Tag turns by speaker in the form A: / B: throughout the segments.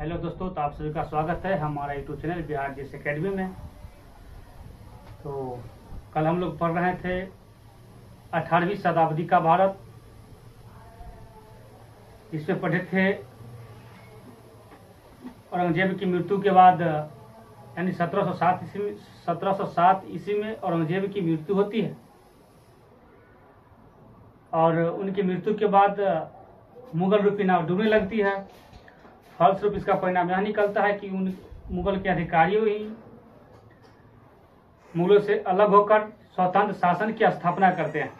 A: Hello दोस्तों, तो आप सभी का स्वागत है हमारा यूट्यूब चैनल बिहार जिस एकेडमी में। तो कल हम लोग पढ़ रहे थे 18वीं शताब्दी का भारत। इसमें पढ़े थे औरंगजेब की मृत्यु के बाद, यानी 1707 ईस्वी में औरंगजेब की मृत्यु होती है और उनकी मृत्यु के बाद मुगल रूपी नाव डूबने लगती है। फलस्वरूप इसका परिणाम यह निकलता है कि उन मुगल के अधिकारियों ही मुगलों से अलग होकर स्वतंत्र शासन की स्थापना करते हैं।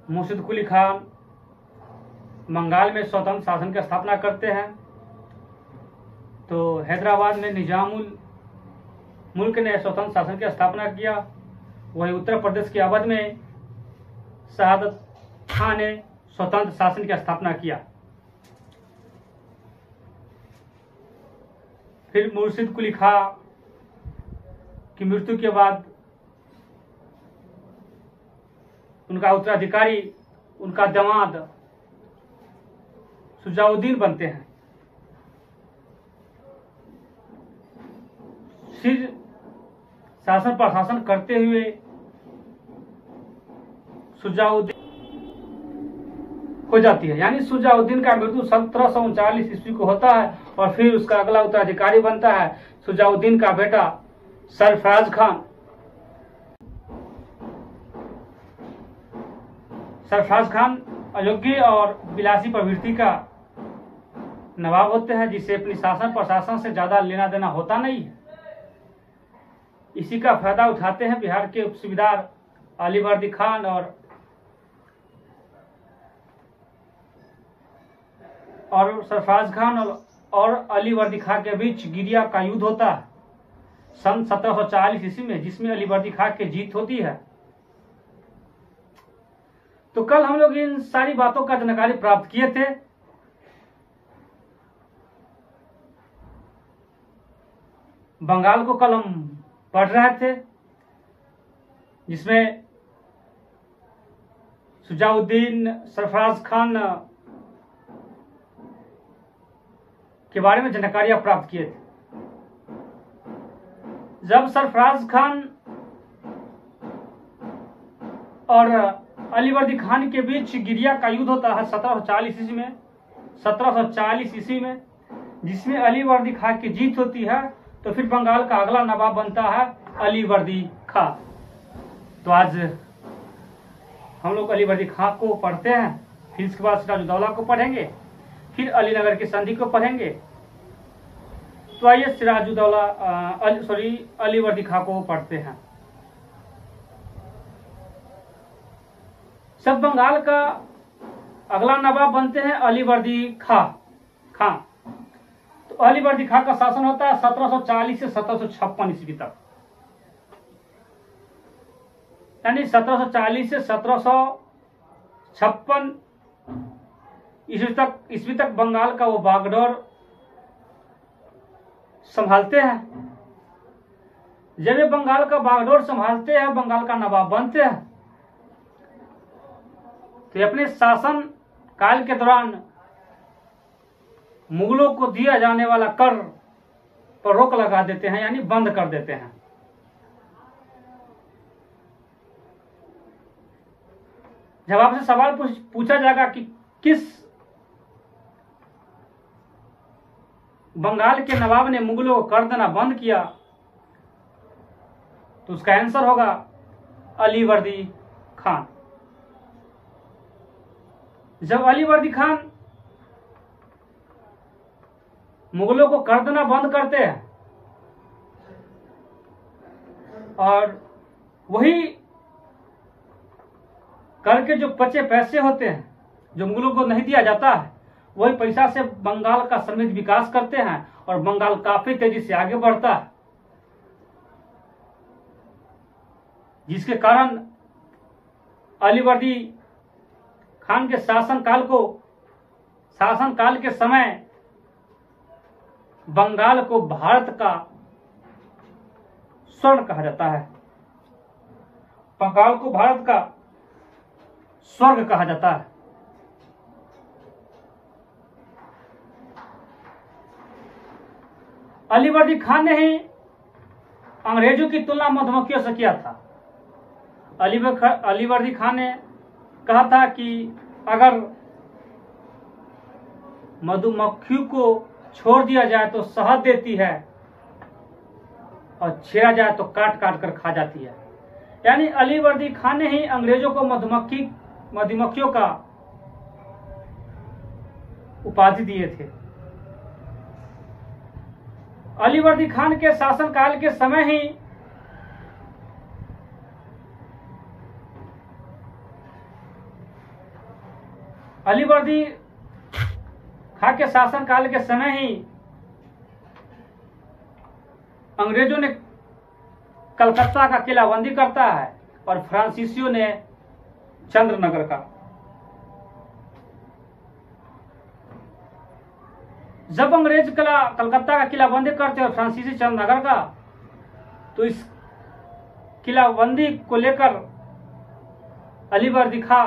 A: मुर्शिद कुली खान बंगाल में स्वतंत्र शासन की स्थापना करते हैं। तो हैदराबाद में निजामुल मुल्क ने स्वतंत्र शासन की स्थापना किया। वहीं उत्तर प्रदेश के अवध में शहादत खान ने स्वतंत्र शासन की स्थापना किया। फिर मुर्शिद कुली खां की मृत्यु के बाद उनका उत्तराधिकारी उनका दामाद शुजाउद्दीन बनते हैं। फिर शासन प्रशासन करते हुए शुजाउद्दीन हो जाती है, यानी शुजाउद्दीन का मृत्यु 1739 ईस्वी को होता है और फिर उसका अगला उत्तराधिकारी बनता है शुजाउद्दीन का बेटा सरफराज खान। सरफराज खान अयोग्य और विलासी प्रवृत्ति का नवाब होते हैं, जिसे अपनी शासन प्रशासन से ज्यादा लेना देना होता नहीं है। इसी का फायदा उठाते हैं बिहार के उप सूबेदार अलीवर्दी खान और सरफराज खान और अलीवर्दी खां के बीच गिरिया का युद्ध होता है सन 1740 ईस्वी में, जिसमें अलीवर्दी खां की जीत होती है। तो कल हम लोग इन सारी बातों का जानकारी प्राप्त किए थे। बंगाल को कल हम पढ़ रहे थे, जिसमें शुजाउद्दीन सरफराज खान के बारे में जानकारियां प्राप्त किए थे। जब सरफराज खान और अलीवर्दी खान के बीच गिरिया का युद्ध होता है 1740 ईस्वी में, जिसमें अलीवर्दी खां की जीत होती है, तो फिर बंगाल का अगला नवाब बनता है अलीवर्दी खां। तो आज हम लोग अलीवर्दी खां को पढ़ते हैं, फिर इसके बाद सिराजुद्दौला को पढ़ेंगे, फिर अलीनगर की संधि को पढ़ेंगे। तो आइए अलीवर्दी खां को पढ़ते हैं। सब बंगाल का अगला नवाब बनते हैं अलीवर्दी खां। तो अलीवर्दी खां का शासन होता है 1740 से 1756 ईस्वी तक, यानी 1740 से 1756 ईस्वी तक बंगाल का वो बागडोर संभालते हैं। जब ये बंगाल का बागडोर संभालते हैं, बंगाल का नवाब बनते हैं, तो ये अपने शासन काल के दौरान मुगलों को दिया जाने वाला कर पर रोक लगा देते हैं, यानी बंद कर देते हैं। जब आपसे सवाल पूछा जाएगा कि किस बंगाल के नवाब ने मुगलों को कर देना बंद किया, तो उसका आंसर होगा अलीवर्दी खान। जब अलीवर्दी खान मुगलों को कर देना बंद करते हैं और वही कर के जो बचे पैसे होते हैं, जो मुगलों को नहीं दिया जाता है, वही पैसा से बंगाल का समृद्ध विकास करते हैं और बंगाल काफी तेजी से आगे बढ़ता है, जिसके कारण अलीवर्दी खान के शासनकाल के समय बंगाल को भारत का स्वर्ण कहा जाता है। बंगाल को भारत का स्वर्ग कहा जाता है। अलीवर्दी खान ने ही अंग्रेजों की तुलना मधुमक्खियों से किया था। अलीवर्दी खान ने कहा था कि अगर मधुमक्खियों को छोड़ दिया जाए तो शहद देती है और छेड़ा जाए तो काट काट कर खा जाती है। यानी अलीवर्दी खान ने ही अंग्रेजों को मधुमक्खियों का उपाधि दिए थे। अलीवर्दी खान के शासनकाल के समय ही अलीवर्दी खान के शासनकाल के समय ही अंग्रेजों ने कलकत्ता का किलाबंदी करता है और फ्रांसीसियों ने चंद्रनगर का। जब अंग्रेज कलकत्ता का किलाबंदी करते और फ्रांसीसी चंद्रनगर का, तो इस किलाबंदी को लेकर अलीवर्दी खां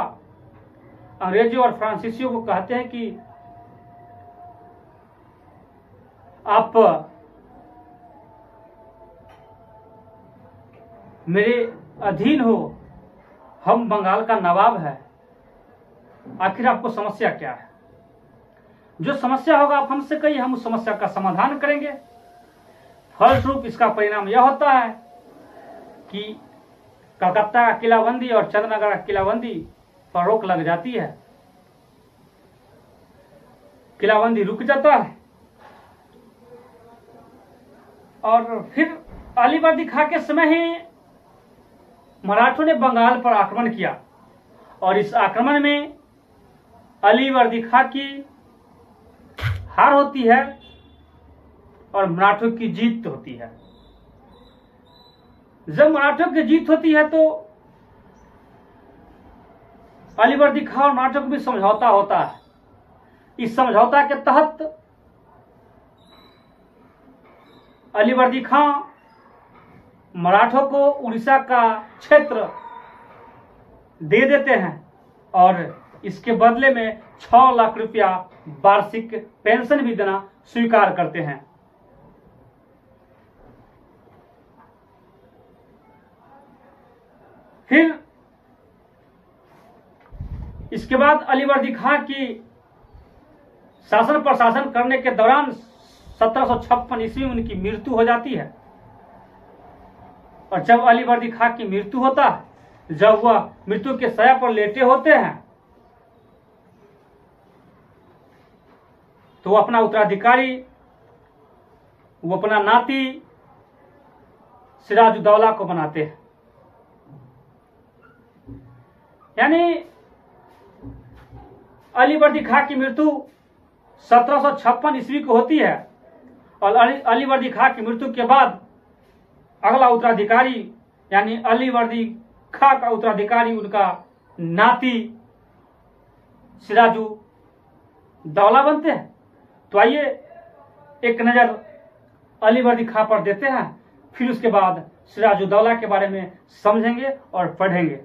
A: अंग्रेजों और फ्रांसीसियों को कहते हैं कि आप मेरे अधीन हो, हम बंगाल का नवाब है, आखिर आपको समस्या क्या है? जो समस्या होगा आप हमसे कहिए, हम उस समस्या का समाधान करेंगे। फलस्वरूप इसका परिणाम यह होता है कि कलकत्ता का किलाबंदी और चंद्रनगर का किलाबंदी पर रोक लग जाती है, किलाबंदी रुक जाता है। और फिर अलीवर्दी खां के समय ही मराठों ने बंगाल पर आक्रमण किया और इस आक्रमण में अलीवर्दी खां की हार होती है और मराठों की जीत होती है। जब मराठों की जीत होती है तो अलीवर्दी खां और मराठों को भी समझौता होता है। इस समझौता के तहत अलीवर्दी खां मराठों को उड़ीसा का क्षेत्र दे देते हैं और इसके बदले में 6 लाख रुपया वार्षिक पेंशन भी देना स्वीकार करते हैं। फिर इसके बाद अलीवर्दी खां की शासन प्रशासन करने के दौरान 1756 ईस्वी में उनकी मृत्यु हो जाती है। और जब अलीवर्दी खां की मृत्यु होता है, जब वह मृत्यु के शैया पर लेटे होते हैं, तो वो अपना उत्तराधिकारी, वो अपना नाती सिराजुद्दौला को बनाते हैं। यानी अलीवर्दी खां की मृत्यु 1756 ईस्वी को होती है और अलीवर्दी खां की मृत्यु के बाद अगला उत्तराधिकारी यानी अलीवर्दी खां का उत्तराधिकारी उनका नाती सिराजुद्दौला बनते हैं। तो आइए एक नजर अलीवर्दी खां पर देते हैं, फिर उसके बाद सिराजुद्दौला के बारे में समझेंगे और पढ़ेंगे।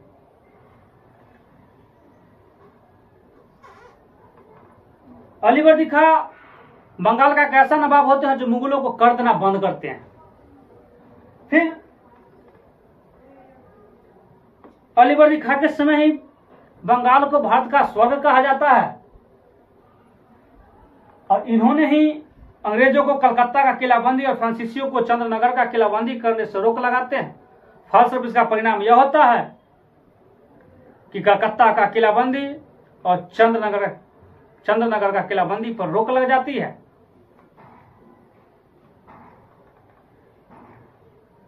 A: अलीवर्दी खां बंगाल का एक ऐसा नवाब होते हैं जो मुगलों को कर देना बंद करते हैं। फिर अलीवर्दी खां के समय ही बंगाल को भारत का स्वर्ग कहा जाता है और इन्होंने ही अंग्रेजों को कलकत्ता का किलाबंदी और फ्रांसीसियों को चंद्रनगर का किलाबंदी करने से रोक लगाते हैं। फलस्वरूप इसका परिणाम यह होता है कि कलकत्ता का किलाबंदी और चंद्रनगर का किलाबंदी पर रोक लग जाती है।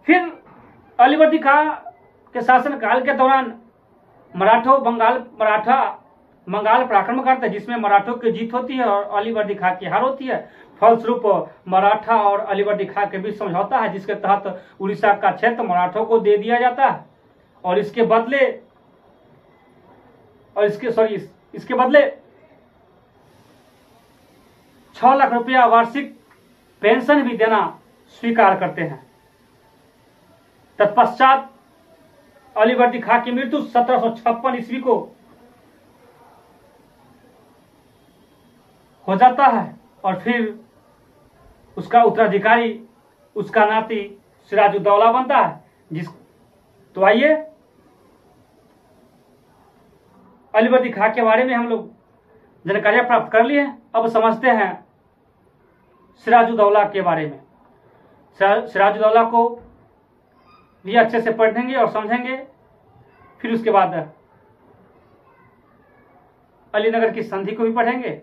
A: फिर अलीवर्दी खां के शासनकाल के दौरान मराठा बंगाल पर आक्रमण करते हैं, जिसमें मराठों की जीत होती है और अलीवर्दी खां की हार होती है। फलस्वरूप मराठा और अलीवर्दी खां के बीच समझौता है, जिसके तहत उड़ीसा का क्षेत्र मराठों को दे दिया जाता है और इसके बदले 6 लाख रुपया वार्षिक पेंशन भी देना स्वीकार करते हैं। तत्पश्चात अलीवर्दी खां की मृत्यु 1756 ईस्वी को हो जाता है और फिर उसका उत्तराधिकारी उसका नाती सिराजुद्दौला बनता है। तो आइए अलीवर्दी खां के बारे में हम लोग जानकारियां प्राप्त कर लिए हैं। अब समझते हैं सिराजुद्दौला के बारे में। सिराजुद्दौला को भी अच्छे से पढ़ेंगे और समझेंगे। फिर उसके बाद अलीनगर की संधि को भी पढ़ेंगे